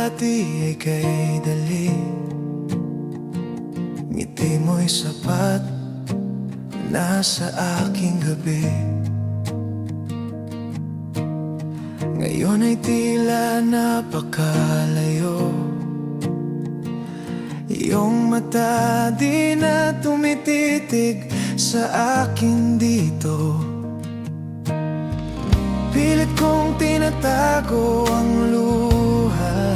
dati ay kay dali. Ngiti mo'y sapat na sa aking gabi. Ngayon ay tila napakalayo. Iyong mata di na tumititig sa akin dito. Pilit kong tinatago ang luha,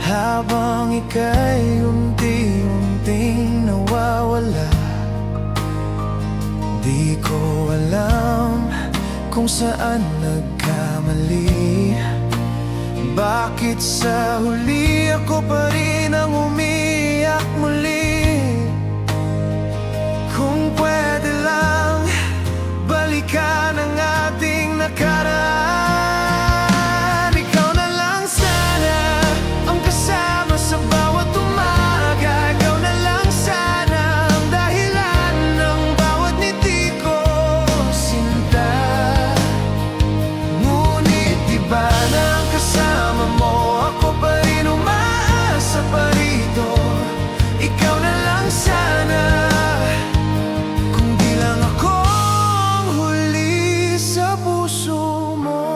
habang ika'y unti-unting nawawala. Di ko alam kung saan nagkamali. Bakit sa huli ako pa rin ang umiyak muli? Kung pwede lang balikan ang ating nakaraan. Ikaw na lang sana ang kasama sa bawat umaga. Ikaw na lang sana ang dahilan ng bawat ngiti ko, sinta. Ngunit iba na ang kasama mo, ako pa rin umaasa pa rito. Ikaw na lang sana, kung di lang ako ang huli sa puso mo.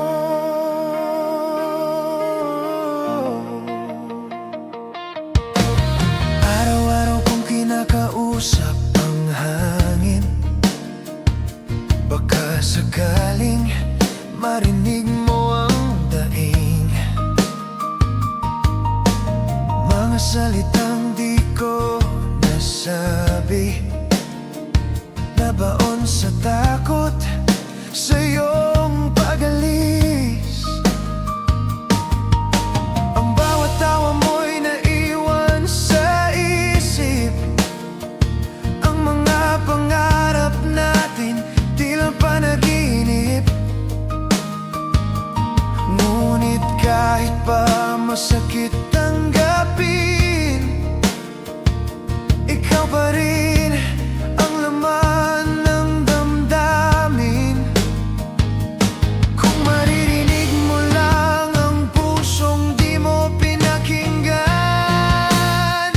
Araw-araw kong kinakausap ang hangin. Baka sakaling marinig mo ang daing mga salitang di ko nasabi, nabaon sa takot sa iyong pag-alis. Ang bawat tawa mo'y naiwan sa isip. Ang mga pangarap natin tila panaginip. Ngunit kahit pa masakit tanggapin, ikaw pa rin ang laman ng damdamin. Kung maririnig mo lang ang pusong di mo pinakinggan.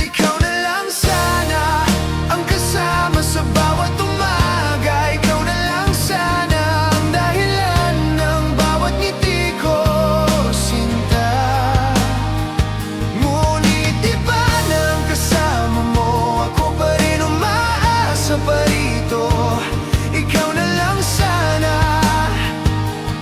Ikaw na lang sana ang kasama sa bawat umaga. Ikaw na lang sana ang dahilan ng bawat ngiti ko, sinta. Ngunit iba na ang kasama mo, ako pa rin umaasa pa rito. Ikaw na lang sana,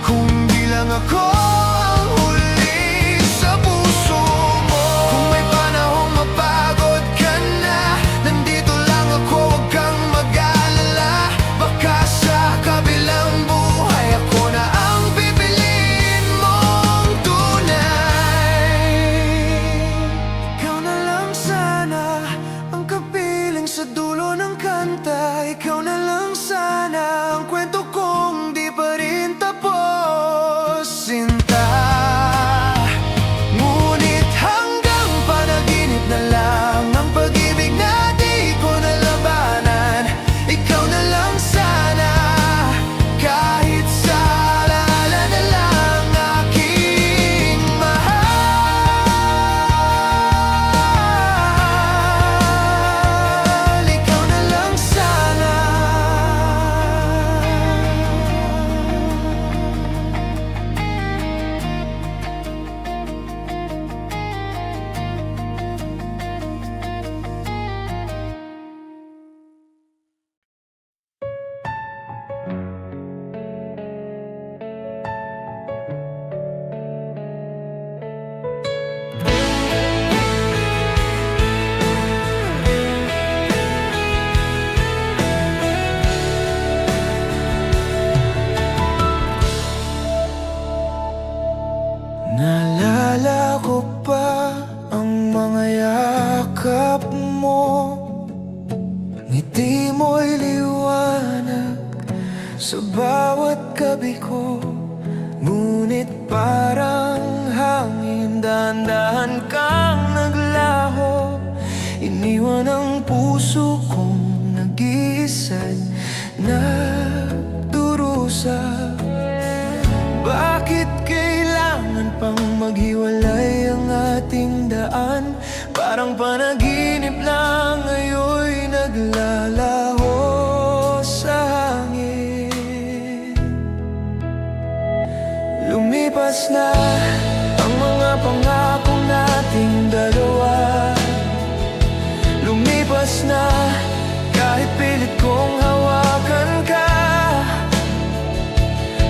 kung di lang ako ang huli sa puso mo. Kung may panahong mapagod ka na, nandito lang ako, huwag kang mag-alala. Baka sa kabilang buhay ako na ang pipiliin mong tunay. Ikaw na lang sana ang kapiling sa dulo ng kanta. Ikaw na lang sana ang kwento kong di pa rin tapos, sinta. Ngunit hanggang panaginip na lang ang pag-ibig na di ko nalabanan. Ikaw na lang sana, kahit sa alala na lang aking mahal. Ikaw na lang sana. Naalala ko pa ang mga yakap mo. Ngiti mo'y liwanag sa bawat gabi ko. Ngunit parang hangin, dahan-dahan kang naglaho. Iniwan ang puso kong nag-iisa'y nagdurusa. Bakit kailangan pang maghiwalay ang Parang panaginip lang, ngayon'y naglalaho sa hangin. Lumipas na ang mga pangako nating dalawa. Lumipas na kahit pilit kong hawakan ka.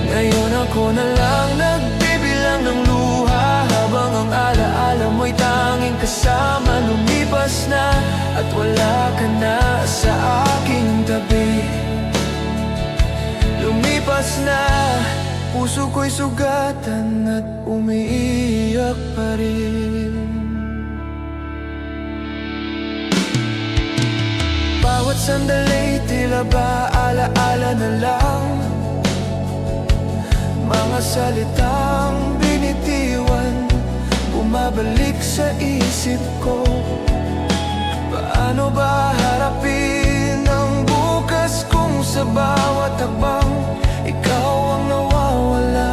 Ngayon ako na lang nagbibilang ng luha, habang ang alaala mo'y tanging kasama. Lumipas na at wala ka na sa aking tabi. Lumipas na, puso ko'y sugatan at umiiyak pa rin. Bawat sandali tila ba alaala na lang, mga salitang binitiwan bumabalik sa isip ko. Paano ba harapin ang bukas kung sa bawat hakbang ikaw ang nawawala?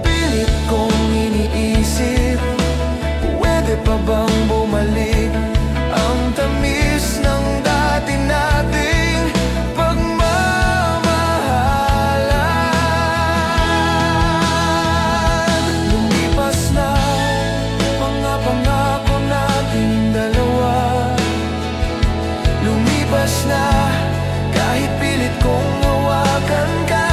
Pilit kong iniisip, pwede pa bang bumalik ang tamis ng dati nating pagmamahalan. Lumipas na mga pangako nating dalawa. Lumipas na kahit pilit kong hawakan ka.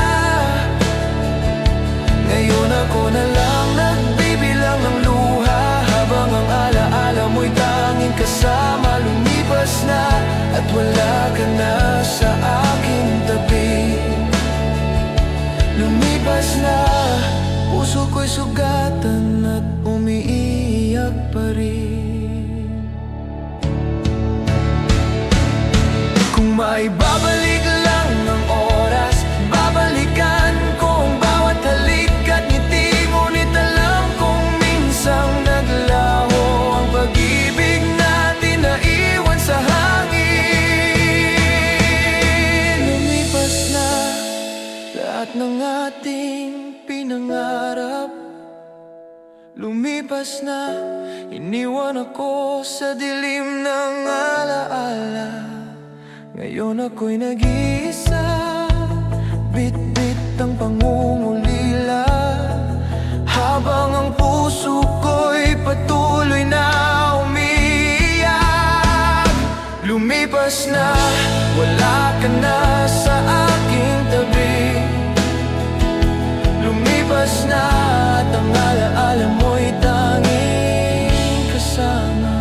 Ngayon ako na lang nagbibilang ng luha, habang ang alaala mo'y tanging kasama. Lumipas na at wala ka na sa aking tabi. Lumipas na, puso ko'y sugatan at umiiyak pa rin. Kung maibabalik lang ang oras, babalikan ko ang bawat halik at ngiti. Ngunit alam kong minsang naglaho ang pag-ibig natin na iwan sa hangin. Lumipas na lahat ng ating pinangarap. Lumipas na, iniwan ako sa dilim ng alaala. Ngayon ako'y nag-iisa, bit-bit ang pangungulila, habang ang puso ko'y patuloy na umiiyak. Lumipas na, wala ka na sa aking tabi. Lumipas na at ang alaala mo'y tanging kasama.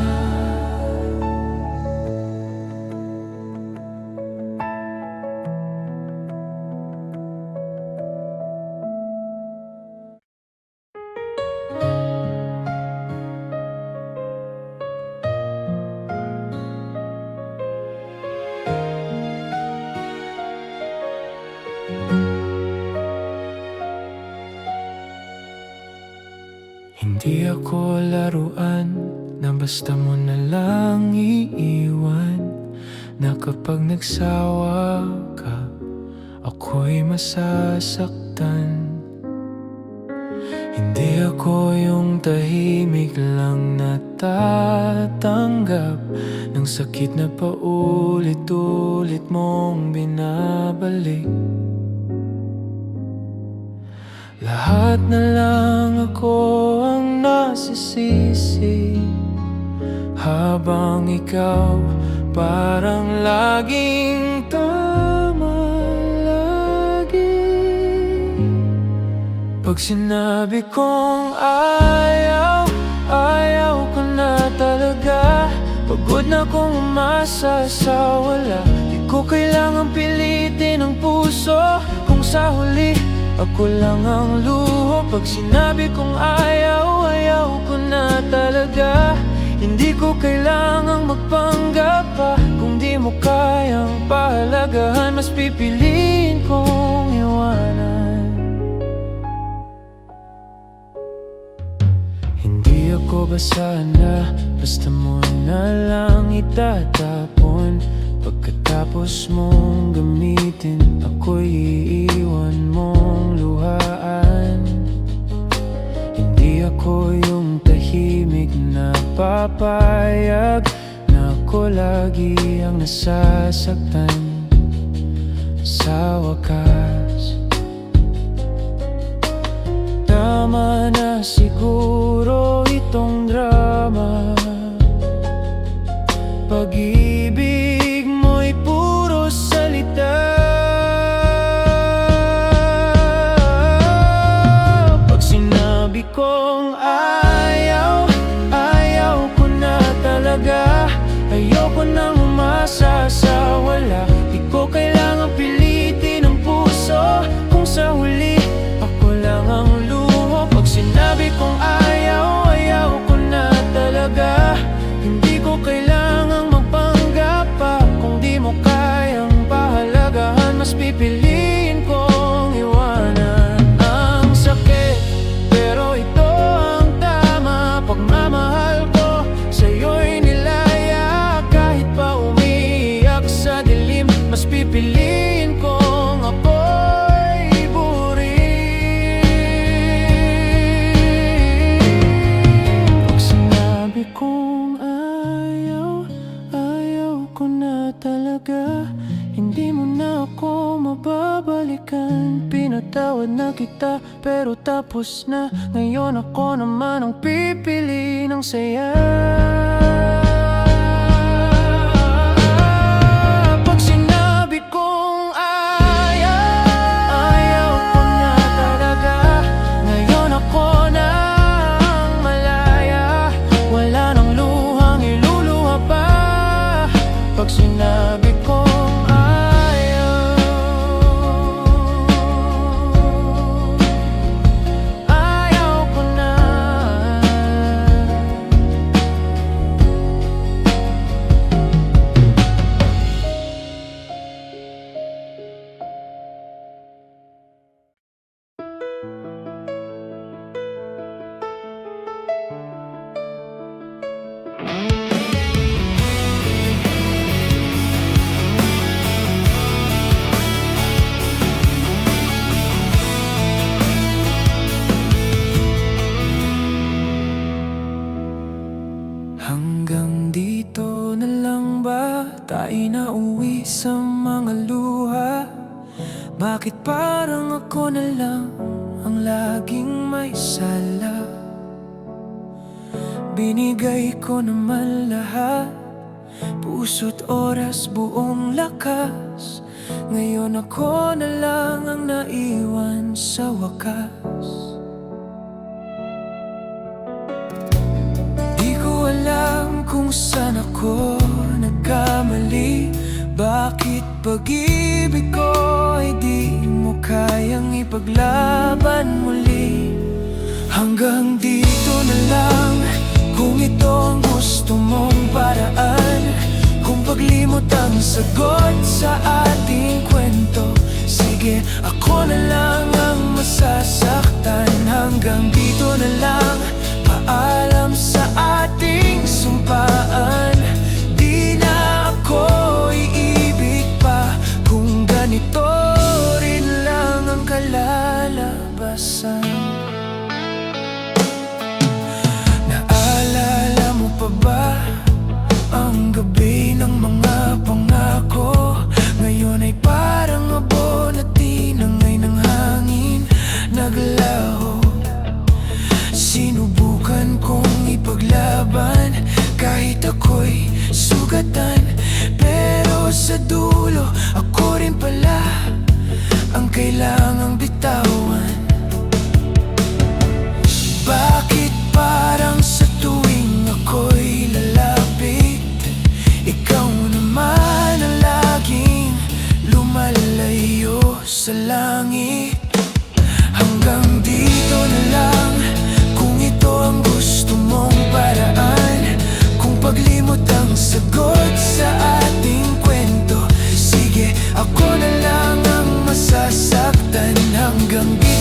Hindi ako laruan na basta mo na lang iiwan, na kapag nagsawa ka, ako'y masasaktan. Hindi ako yung tahimik lang natatanggap ng sakit na paulit-ulit mong binabalik. Lahat na lang ako ang nasisisi, habang ikaw parang laging tama lagi. Pag sinabi kong ayaw, ayaw ko na talaga. Pagod na kong umasa sa wala. Di ko kailangang pilitin ang puso kung sa huli ako lang ang luho. Pag sinabi kong ayaw, ayaw ko na talaga. Hindi ko kailangang magpanggap pa. Kung di mo kayang pahalagahan, mas pipiliin kong iwanan. Hindi ako basa na basta mo na lang itatapon. Pagkatapos mong gamitin, ako'y iiwan mong luhaan. Hindi ako yung tahimik na papayag na ako lagi ang nasasaktan sa wakas. Tama na siguro itong drama. Pag-ibig mo'y puro salita. Pag sinabi kong ayaw, ayaw ko na talaga. Ayoko nang umasa sa wala. Di ko kailangang pilitin ang puso kung sa huli ako lang ang luho. Pag sinabi kong ayaw, ayaw ko na talaga. Hindi ko kailangang magpanggap pa. Kung di mo kayang pahalagahan, mas pipiliin kong iwanan ang sakit. Pero ito ang tama, pagmamahal ko sa'yo'y nilaya. Kahit pa umiiyak sa dilim, mas pipiliin kong ako'y iburiin. Pag sinabi kong ayaw, ayaw ko na talaga. Hindi mo na ako mababalikan. Pinatawad na kita pero tapos na. Ngayon ako naman ang pipili ng saya. Pag sinabi kong ayaw, ayaw ko na talaga. Ngayon ako na ang malaya. Wala nang luhang iluluha pa. Pag sinabi kong ayaw, ayaw ko na. Hanggang dito na lang ba tayo nauwi sa mga luha? Bakit parang ako na lang ang laging may sala? Binigay ko naman lahat, puso't oras, buong lakas. Ngayon ako na lang ang naiwan sa wakas. Alam kung saan ako nagkamali. Bakit pag-ibig ko ay di mo kayang ipaglaban muli? Hanggang dito na lang, kung ito ang gusto mong paraan. Kung paglimot ang sagot sa ating kwento, sige, ako na lang ang masasaktan. Hanggang dito na lang, paalam sa ating sumpaan. Di na ako iibig pa kung ganito rin lang ang kalalabasan. Naalala mo pa ba ang gabi ng mga pangako? Ngayon ay parang abo na tinangay ng hangin, naglaho. Sinubukan kong ipaglaban kahit ako'y sugatan. Pero sa dulo, ako rin pala ang kailangang bitawan. Bakit parang sa tuwing ako'y lalapit, ikaw naman ang laging lumalayo sa langit? Hanggang dito na lang, kung ito ang gusto mong paraan. Kung paglimot ang sagot sa ating kwento, sige, ako na lang ang masasaktan. Hanggang dito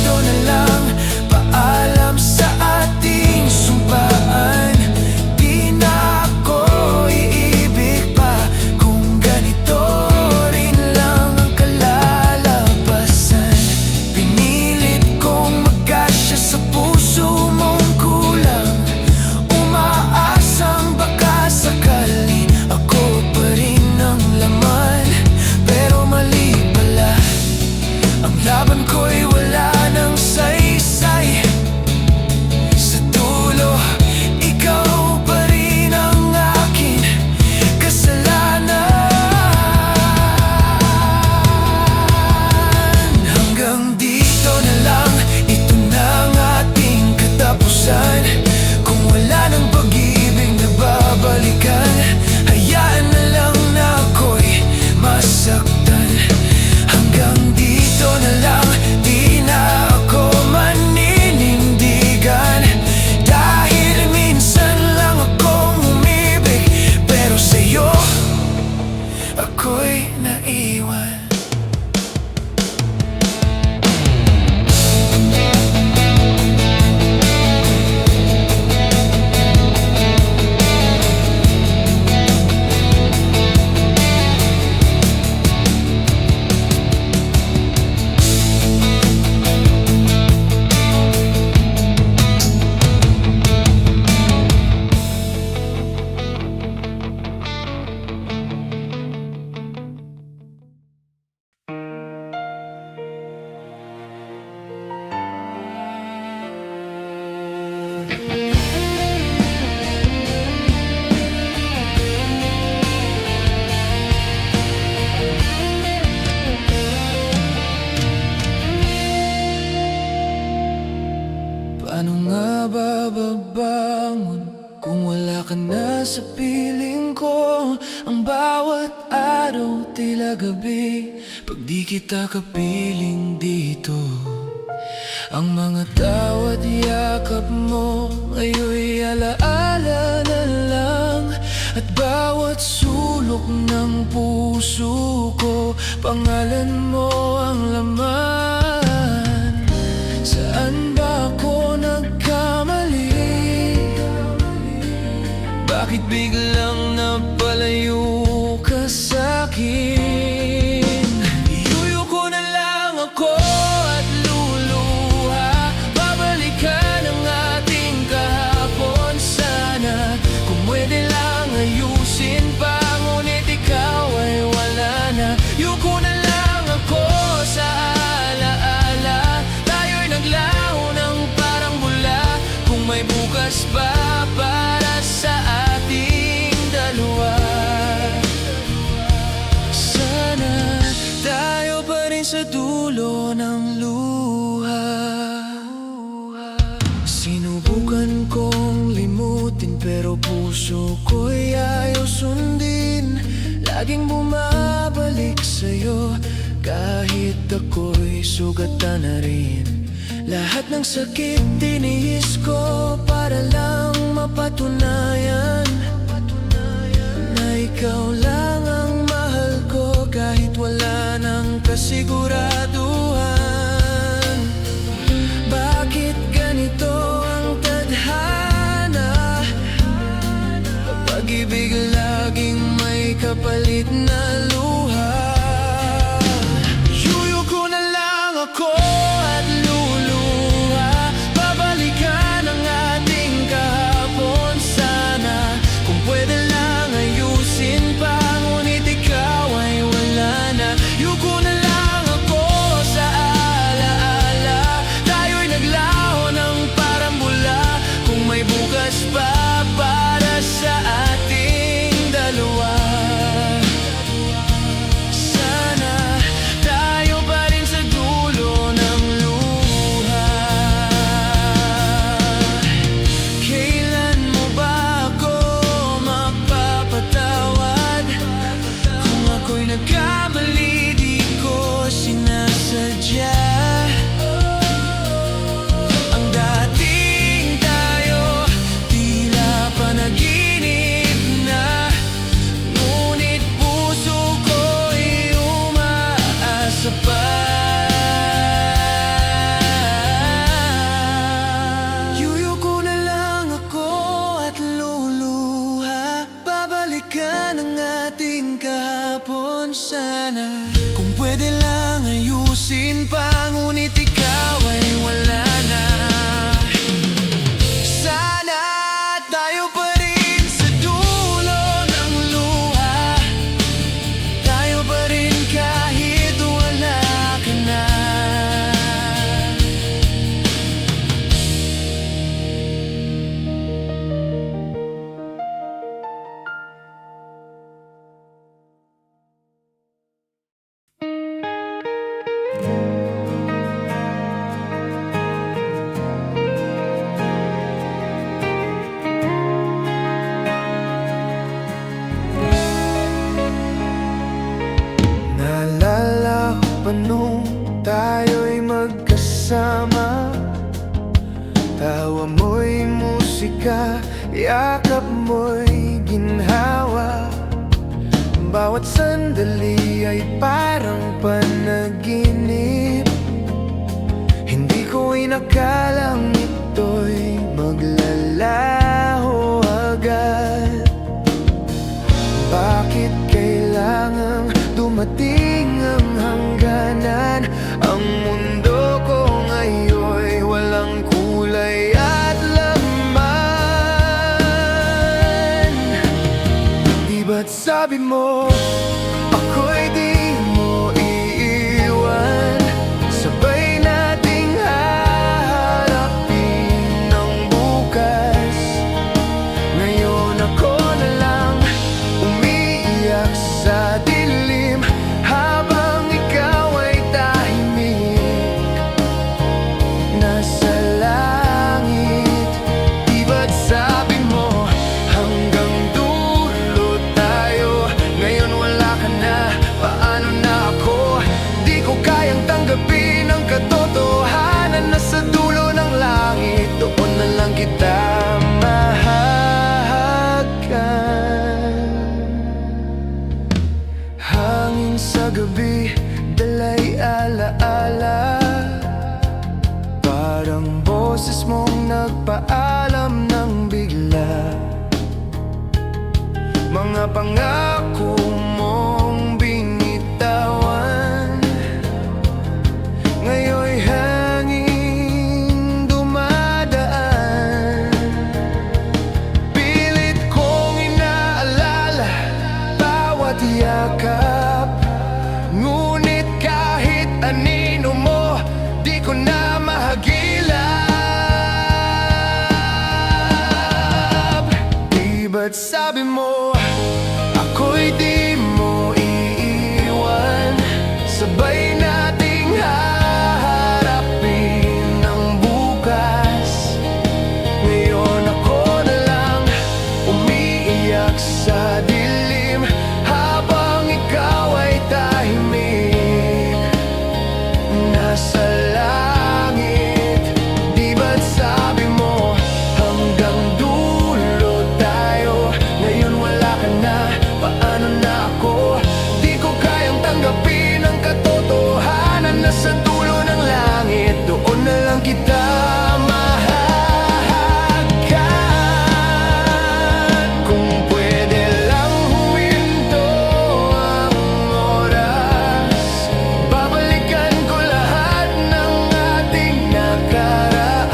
mababangon kung wala ka na sa piling ko. Ang bawat araw tila gabi pag di kita kapiling dito. Ang mga tawad yakap mo ngayon'y alaala na lang. At bawat sulok ng puso ko, pangalan mo ang laman. Saan ba ako nagkamali? Bakit biglang napalayo ka sa'kin? Yuyuko na lang ako at luluha. Babalikan ang ating kahapon sana. Kung pwede lang ayusin pa, ngunit ikaw ay wala na. Yuko na lang ako sa alaala. Tayo'y naglaho ng parang bula. Kung may bukas pa para sa ating dalawa, sana tayo pa rin sa dulo ng luha. Sinubukan kong limutin pero puso ko'y ayaw sundin. Laging bumabalik sa'yo kahit ako'y sugatan na rin. Lahat ng sakit tiniis ko para lang mapatunayan na ikaw lang ang mahal ko kahit wala ng kasiguraduhan. Bakit ganito ang tadhana? Pag-ibig laging may kapalit na luha. Yuyuko na lang ako at luluha. Babalikan ang ating kahapon sana. Kung pwede lang ayusin pa, ngunit ikaw ay wala na. Yuko na lang ako sa alaala. Tayo'y naglaho ng parang bula. Kung may bukas pa para sa ating dalawa, sana tayo pa rin sa dulo ng luha. Kailan mo ba ako mapapatawad? Kung ako'y nagkamali, di ko sinasadya. Ang dating tayo tila panaginip na, ngunit puso ko'y umaasa pa. Yuyuko na lang ako at luluha. Babalikan ang ating kahapon sana. Kung pwede lang ayusin pa, ngunit ikaw ay wala na. Sana tayo pa rin sa dulo ng luha. Tayo pa rin kahit wala ka na. Naalala ko pa nung tayo'y magkasama. Tawa mo'y musika, yakap mo'y ginhawa. Bawat sandali ay parang panaginip. Hindi ko inakalang ito'y maglalaho agad. Bakit kailangang dumating ang hangganan? Ang mundo ko ngayon'y walang kulay at laman. Di ba't sabi mo ako'y di mo iiwan? Sabay nating haharapin ang bukas. Ngayon ako na lang umiiyak sa dilim habang ikaw ay tahimik. Nasa langit ba't sabi mo ako'y di mo iiwan? Sabay nating haharapin ang bukas. Ngayon ako na lang umiiyak sa dilim, habang ikaw ay tahimik nasa langit. Di ba't sabi mo hanggang dulo tayo? Ngayon wala ka na, paano na ako? Di ko kayang tanggapin ang katotohanan, nasa dulo ng langit, doon na lang kita mahagkan. Kung pwede lang huminto ang oras, babalikan ko lahat ng ating nakaraan.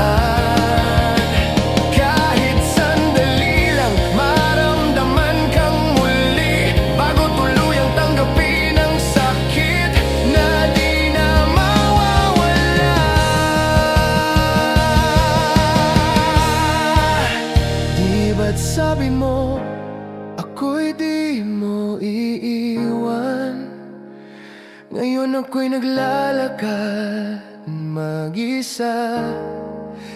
Kahit sandali lang maramdaman kang muli, bago tuluyang tanggapin ang sakit na di na mawawala. Di ba't sabi mo ako'y di mo iiwan? Ngayon ako'y naglalakad mag-isa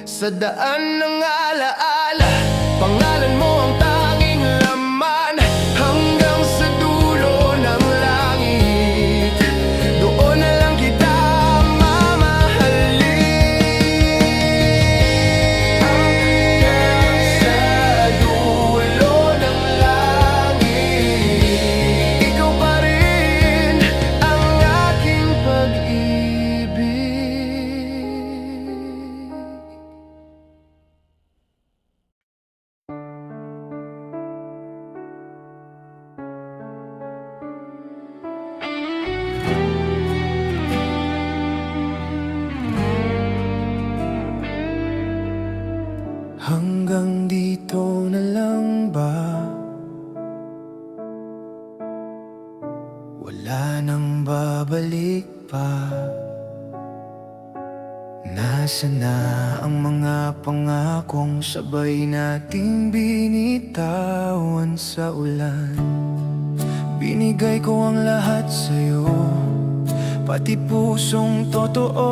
sa daan ng alaala. Pangalan mo ang tanging laman, hanggang sa dulo ng langit, doon na lang kita mamahalin. Hanggang sa dulo ng langit, ikaw pa rin ang aking pag-ibig. Hanggang dito na lang ba? Wala nang babalik pa. Nasaan na ang mga pangakong sabay nating binitawan sa ulan? Binigay ko ang lahat sa'yo, pati pusong totoo.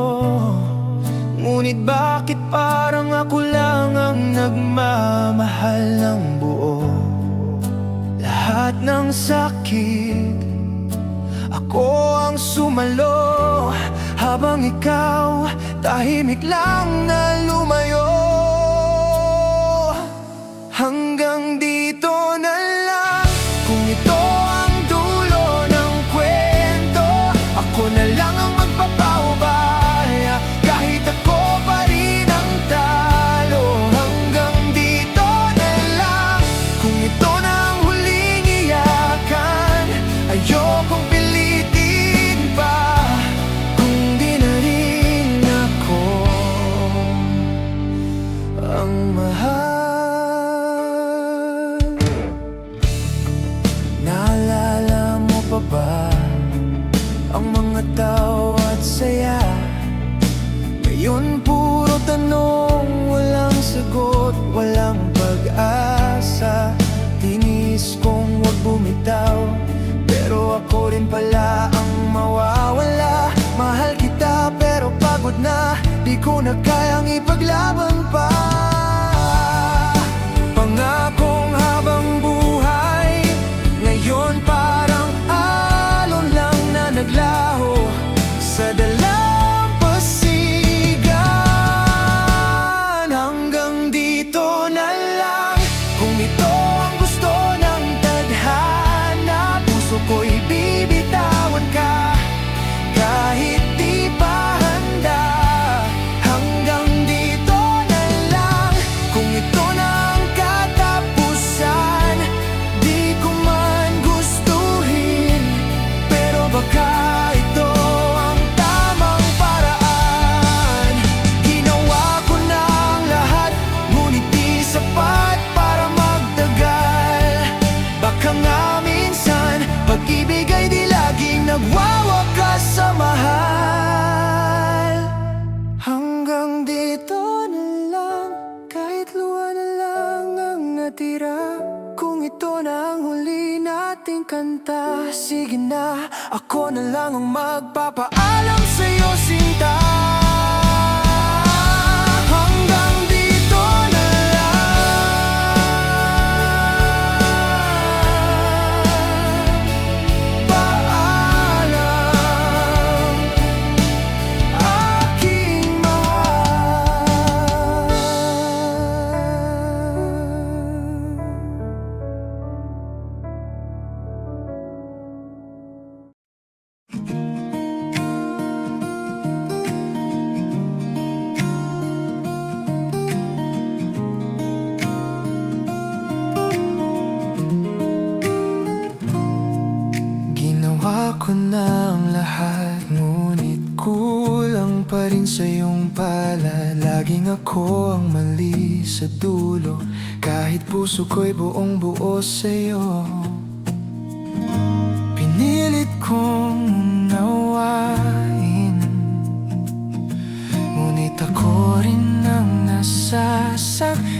Ngunit bakit parang ako lang ang nagmamahal ng buo? Lahat ng sakit, ako ang sumalo, habang ikaw tahimik lang na lumayo. Hanggang dito na lang, kung ito ang dulo ng kwento, ako na lang ang magpapaubaya, kahit ako pa rin ang talo. Hanggang dito na lang, kung ito na ang huling iyakan, ayokong pilitin pa, kung di na rin ako ang mahal. Naalala mo pa ba ang mga tawa at saya? Ngayon puro tanong, walang sagot, walang pag-asa. Tinis kong wag bumitaw, pero ako rin pala ang mawawala. Mahal kita pero pagod na, di ko na kayang ipaglaban pa. Pangakong habang buhay, ngayon parang alon lang na naglaho sa dalampasigan. Hanggang dito na lang, kung ito ang gusto ng tadhana, puso ko'y bibitawan ka, kahit di pa handa. Hanggang dito na lang, kung ito na ang katapusan, di ko man gustuhin, pero baka ito ang tamang paraan. Ginawa ko na ang lahat, ngunit di sapat para magtagal. Baka nga minsan, pag-ibig ay di laging nagwawakas sa mahal. Hanggang dito na lang, kahit luha na lang ang natira. Kung ito na ang huli nating kanta, sige na, ako na lang ang magpapaalam sa'yo, sinta. Hanggang dito na lang. Paalam, aking mahal. Ginawa ko na ang lahat, ngunit kulang pa rin sa iyong pala. Laging ako ang mali sa dulo, kahit puso ko'y buong buo sa'yo. Pinilit kong unawain, ngunit ako rin ang nasasaktan.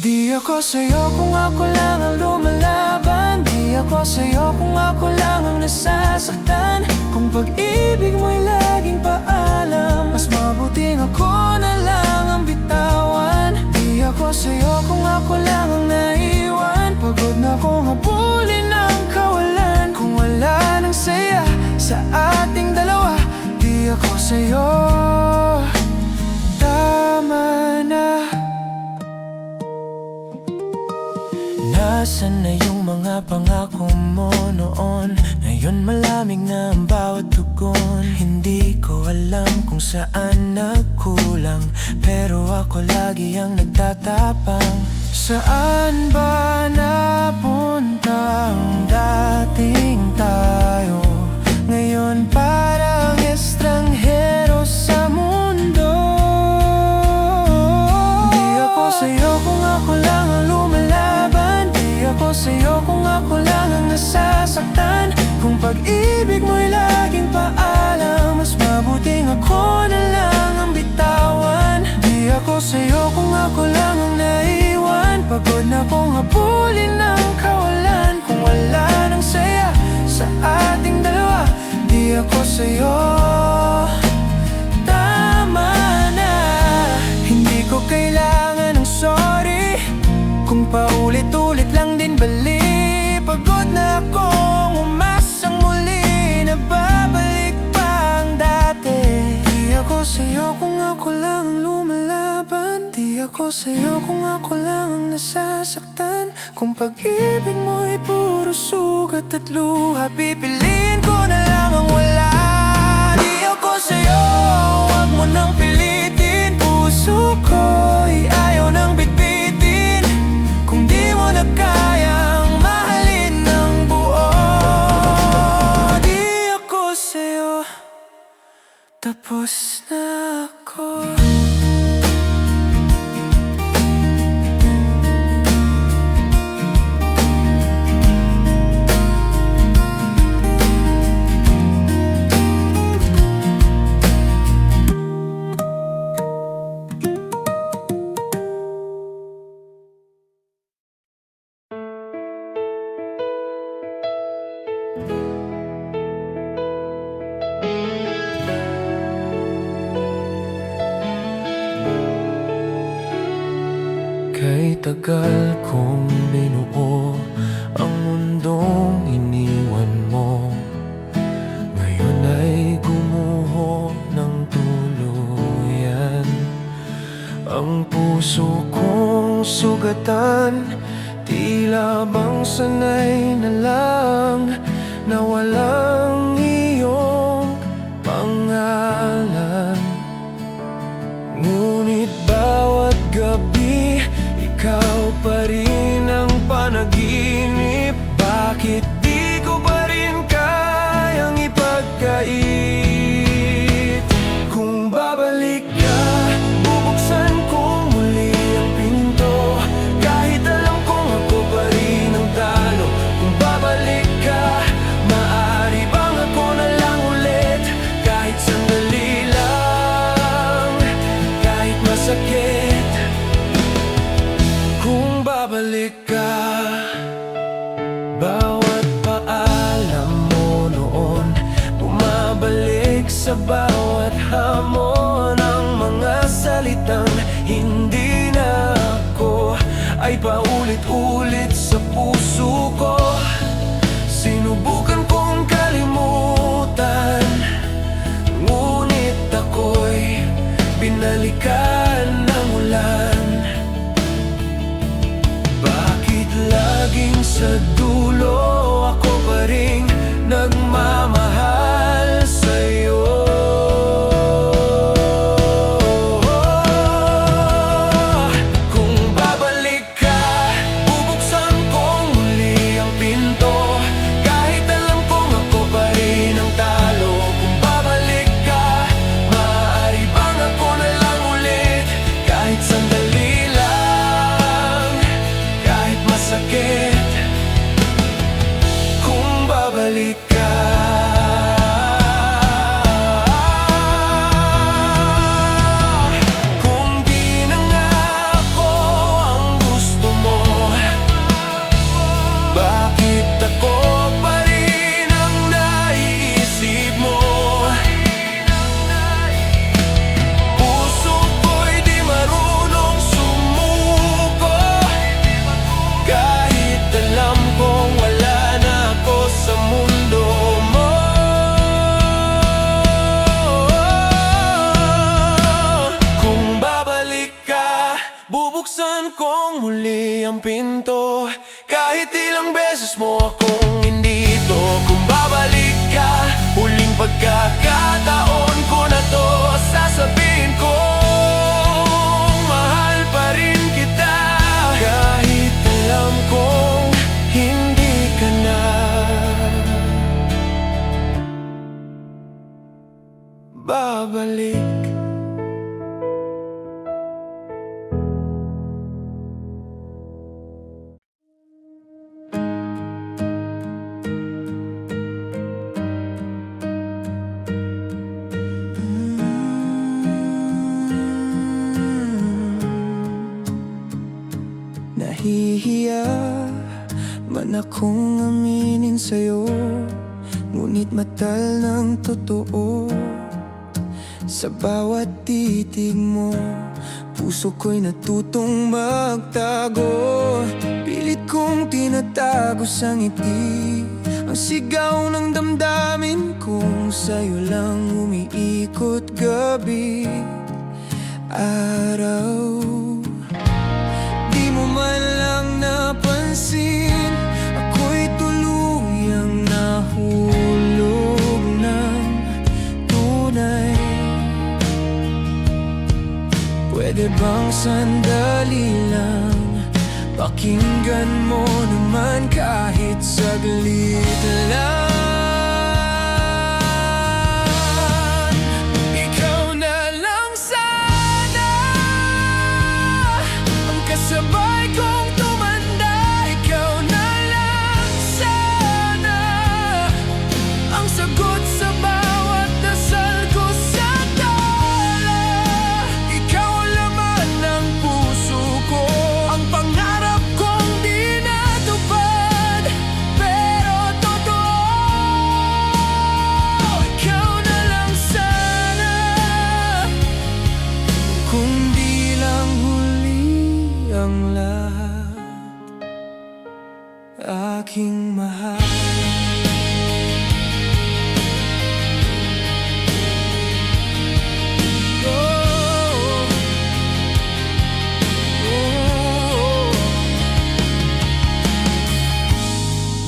Di ako sa'yo kung ako lang ang lumalaban, di ako sa'yo kung ako lang ang nasasaktan. Kung pag-ibig mo'y laging paalam, mas mabuting ako na lang ang bitawan. Di ako sa'yo kung ako lang ang naiwan, pagod na kong habulin ang kawalan. Kung wala nang saya sa ating dalawa, di ako sa'yo, tama na. Nasaan na yung mga pangako mo noon? Ngayon malamig na ang bawat tugon. Hindi ko alam kung saan nagkulang, pero ako lagi ang nagtatapang. Saan ba napunta ang dating tayo? Ngayon parang estranghero sa mundo. Di ako sa'yo kung ako lang ang lumalaban, di ako sa'yo kung ako lang ang nasasaktan. Kung pag-ibig mo'y laging paalam, mas mabuting ako na lang ang bitawan. Di ako sa'yo kung ako lang ang naiwan, pagod na kong habulin ang kawalan. Kung wala nang saya sa ating dalawa, di ako sa'yo, tama na. Hindi ko kailangan ng sorry kung paulit-ulit lang din bali. Pagod na akong umasang muli na babalik pa ang dati. Di ako sa'yo kung ako lang ang lumalaban, di ako sa'yo kung ako lang ang nasasaktan. Kung pag-ibig mo'y puro sugat at luha, pipiliin ko na lang ang wala. Di ako sa'yo, huwag mo nang pilitin. Puso ko'y ayaw nang bitbitin. Kung di mo na kayang mahalin ng buo, di ako sa'yo, tapos na ako. Kay tagal kong binuo ang mundong iniwan mo, ngayon ay gumuho ng tuluyan. Ang puso kong sugatan, tila bang sanay na lang na walang iyong pangalan. Ngunit bawat gabi, ikaw pa rin ang panaginip. Bakit di ko pa rin kayang ipagkait? Kung babalik ka, bubuksan kong muli ang pinto, kahit alam kong ako pa rin ang talo. Kung babalik ka, maaari bang ako na lang ulit, kahit sandali lang, kahit masakit. babalik ka. Bawat paalam mo noon, bumabalik sa bawat hamon. Ang mga salitang hindi na ako ay paulit-ulit sa puso ko. Sinubukan kong kalimutan, ngunit ako'y binalikan ng ulan. Bakit laging sa dulo ako pa rin nagmamahal sa'yo? Kung babalik ka, bubuksan kong muli ang pinto. Kahit alam kong ako pa rin ang talo. Kung babalik ka, maaari bang ako na lang ulit? Kahit sandali lang, kahit masakit. Kung babalik ka, kung di na nga ako ang gusto mo, bakit ako pa rin ang naiisip mo? Puso ko'y di marunong sumuko, kahit alam kong wala na ako sa mundo mo. Kung babalik ka, bubuksan kong muli ang pinto. Kahit ilang beses mo akong indito. Kung babalik ka, huling pagkakataon ko na to. Sasabihin ko, mahal pa rin kita. Kahit alam kong hindi ka na babalik. Nahihiya man akong aminin sa'yo, ngunit matal ng totoo. Sa bawat titig mo, puso ko'y natutong magtago. Pilit kong tinatago sa ngiti ang sigaw ng damdamin kong sa'yo lang umiikot gabi, araw. Di mo man lang napansin, ako'y tuluyang nahulog ng tunay. Pwede bang sandali lang, pakinggan mo naman kahit saglit lang. Ikaw na lang sana ang kasabay kong tumanda. Ikaw na lang sana ang sagot sa bawat dasal ko sa tala. Ikaw ang laman ng puso ko, ang pangarap kong di natupad, pero totoo. Ikaw na lang sana, kung di lang huli ang lahat, aking mahal. Oh, oh.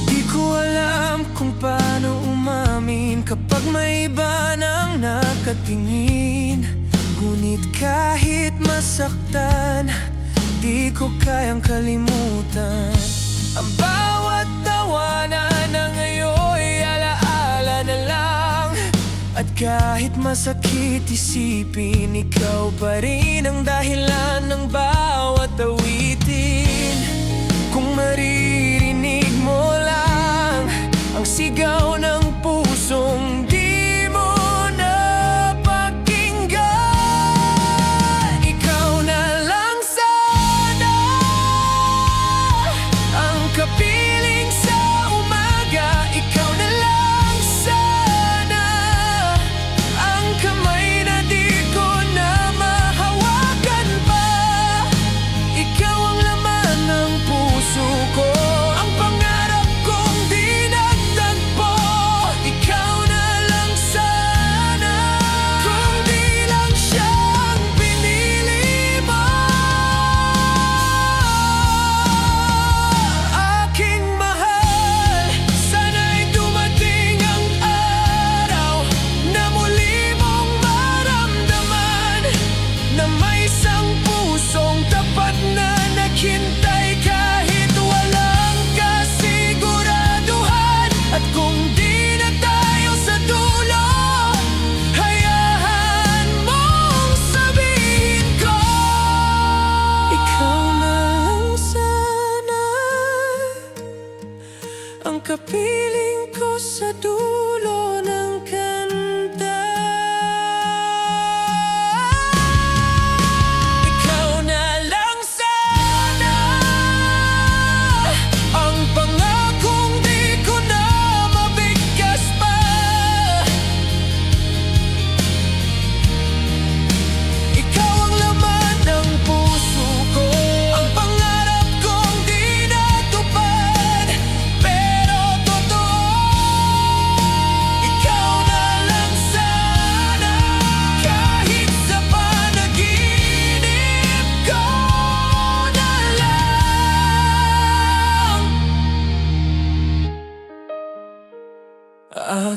Di ko alam kung paano umamin kapag may iba nang nakatingin. Ngunit kahit masaktan, di ko kayang kalimutan ang bawat tawanan na ngayon'y alaala na lang. At kahit masakit isipin, ikaw pa rin ang dahilan ng bawat awitin. Kung maririnig mo lang ang sigaw ng pusong di mo napakinggan, ikaw na lang sana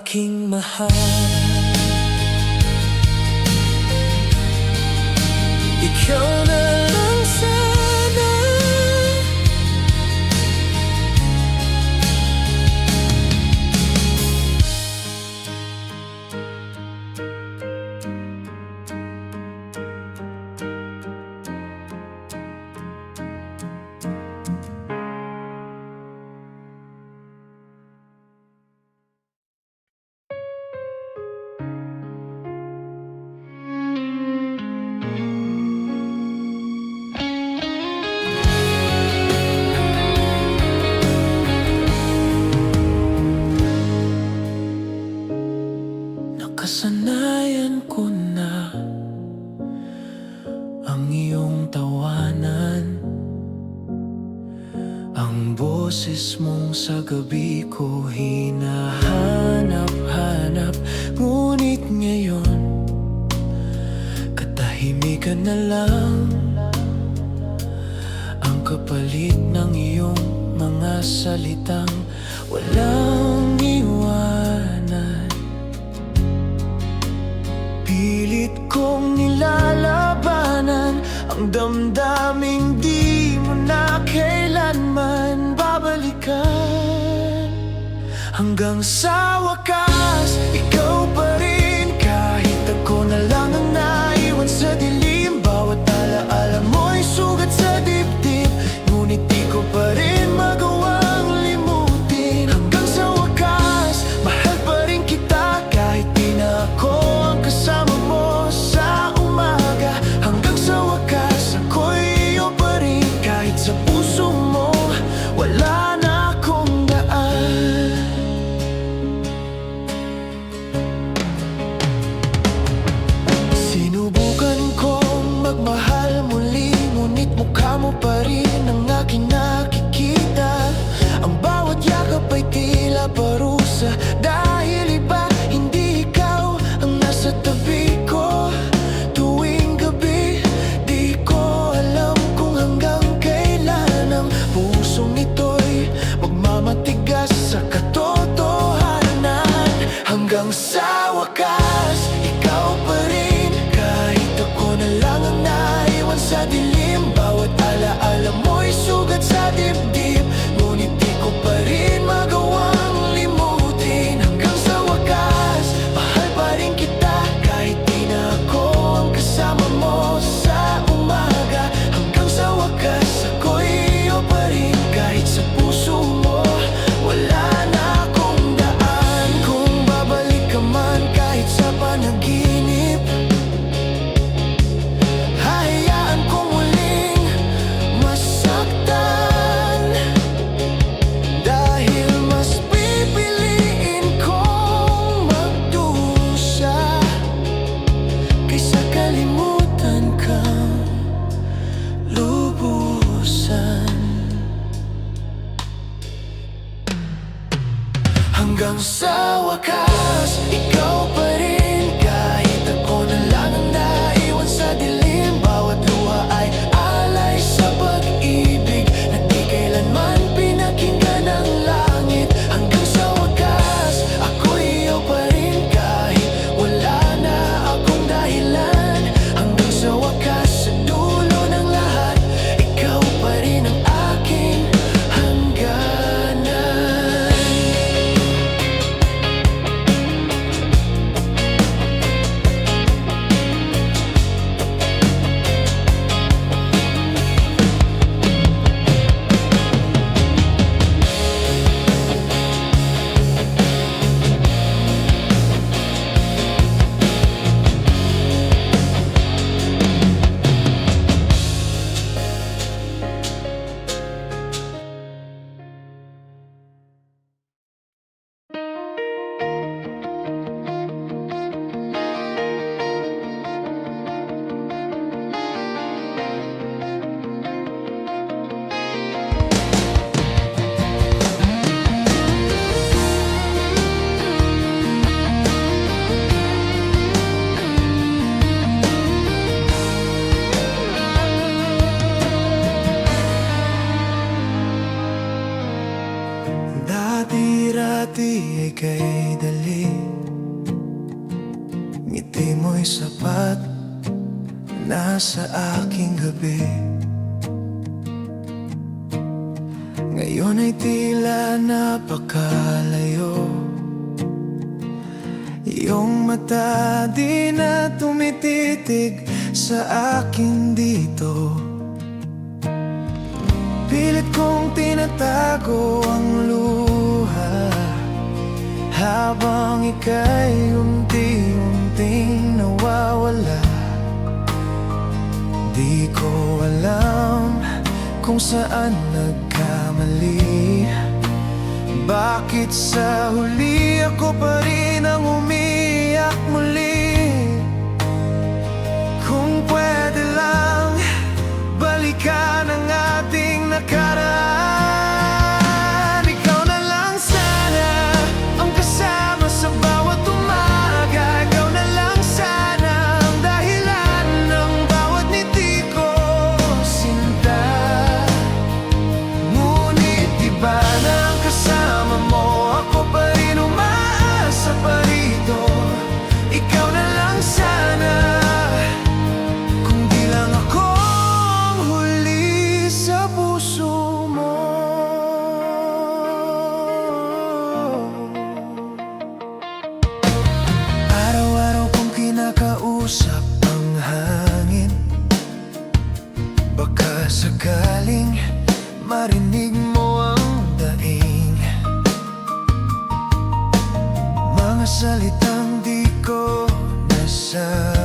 aking mahal. Ikaw na lang sana. Nakasanayan ko na ang iyong tawanan, ang boses mong sa gabi ko hinahanap-hanap. Ngunit ngayon, katahimikan na lang ang kapalit ng iyong mga salitang walang iwanan. Pilit kong nilalabanan ang damdaming di mo na kailanman babalikan. Hanggang sa wakas, ikaw pa rin. Kahit ako na lang ang naiwan sa dilim, bawat alaala mo'y sugat sa dibdib. Ngunit di ko pa rin magawang limutin. Hanggang sa wakas, mahal pa rin kita. Kahit di na ako ang kasama mo sa umaga. Hanggang sa wakas, ako'y iyo pa rin. Kahit sa puso mo, wala na akong daan. Sinubukan kong magmahal muli, ngunit mukha mo pa rin ang aking nakikita. Ang bawat yakap ay tila parusa, dahil iba, hindi ikaw ang nasa tabi ko. Tuwing gabi, di ko alam kung hanggang kailan ang pusong ito'y magmamatigas sa katotohanan. Hanggang sa wakas, ikaw pa rin. Kahit ako na lang ang naiwan sa dilim, bawat alaala mo'y sugat sa dibdib. Ngunit di ko pa rin magawang limutin. Hanggang sa wakas, mahal pa rin kita. Kahit di na ako ang kasama mo sa umaga. Hanggang sa wakas, ako'y iyo pa rin. Kahit sa puso mo, wala na akong daan. Kung babalik ka man kahit sa panaginip, hahayaan kong muling masaktan. Dahil mas pipiliin kong magdusa kaysa kalimutan kang lubusan. Hanggang sa wakas, ikaw pa rin. Kahit ako na lang ang naiwan sa dilim, bawat luha ay alay sa pag-ibig na di kailanman pinakinggan ng langit. Hanggang sa wakas, ako'y iyo pa rin. Kahit wala na akong dahilan. Hanggang sa wakas, sa dulo ng lahat, ikaw pa rin ang aking hangganan. Dati-rati ay kay dali sa aking gabi. Ngayon ay tila napakalayo. Iyong mata di na tumititig sa akin dito. Pilit kong tinatago ang luha, habang ika'y unti-unting nawawala. Di ko alam kung saan nagkamali. Bakit sa huli ako pa rin ang umiyak muli? Kung pwede lang, balikan ang ating nakaraan. Ikaw na lang sana ang kasama sa bawat umaga. Ikaw na lang sana ang dahilan ng bawat ngiti ko, sinta. Ngunit iba na ang kasama mo, ako pa rin umaasa pa rito. Ikaw na lang sana, kung di lang ako ang huli sa puso mo. Araw-araw kong kinakausap ang hangin, baka sakaling marinig mo ang daing. Mga salitang di ko nasabi,